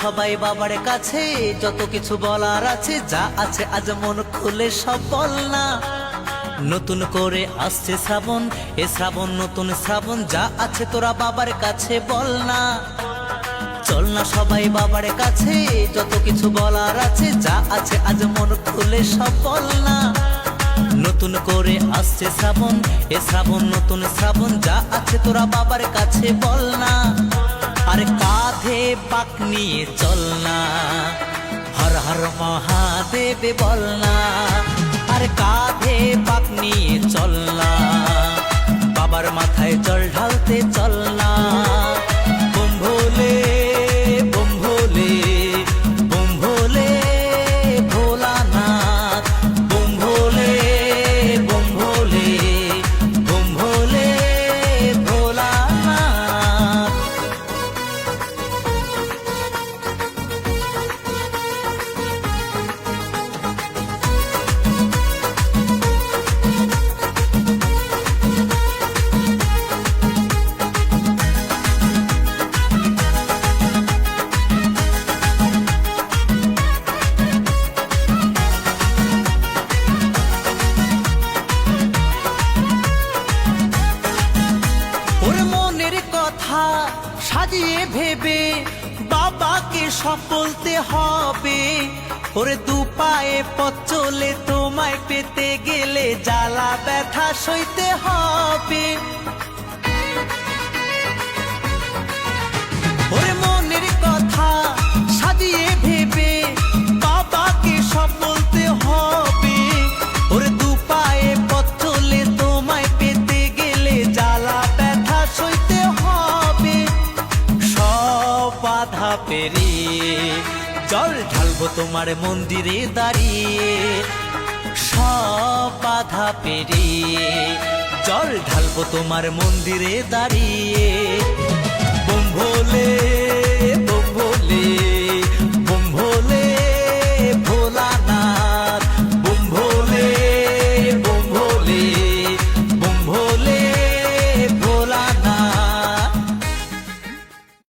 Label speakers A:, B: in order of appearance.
A: সবাই বাবার কাছে, যত কিছু বলার আছে, যা আছে আজ মন খুলে সব বল না। নতুন করে আসছে শ্রাবণ, এ শ্রাবণ নতুন শ্রাবণ, যা আছে তোরা বাবার কাছে বল না। চল না সবাই বাবার কাছে, যত কিছু বলার আছে, যা আছে আজ মন খুলে সব বল না। নতুন করে আসছে শ্রাবণ, এ শ্রাবণ নতুন শ্রাবণ, যা আছে তোরা বাবার কাছে বল না। আরে কাঁধে বাঁক নিয়ে চল না, হর হর মহাদেব বল না। আরে কাঁধে বাঁক নিয়ে চল না, বাবার মাথায় জল ঢালতে চল না। বম ভোলে বম ভোলে বম ভোলে ভোলানাথ, বম ভোলে বম ভোলে বম ভোলে ভোলানাথ। কথা সাজিয়ে ভেবে বাবাকে সব বলতে হবে। ওরে দু পায়ে পথ চলে তোমায় পেতে গেলে জ্বালা ব্যথা সইতে হবে। ওরে মনের কথা সাজিয়ে ভেবে বাবাকে সব বলতে হবে। ওরে দু পায়ে পথ চলে তোমায় পেতে গেলে জ্বালা ব্যথা সইতে হবে। সব বাধা পেরিয়ে জল ঢালবো তোমার মন্দিরে দাঁড়িয়ে। সব বাধা পেরিয়ে জল ঢালবো তোমার মন্দিরে দাঁড়িয়ে।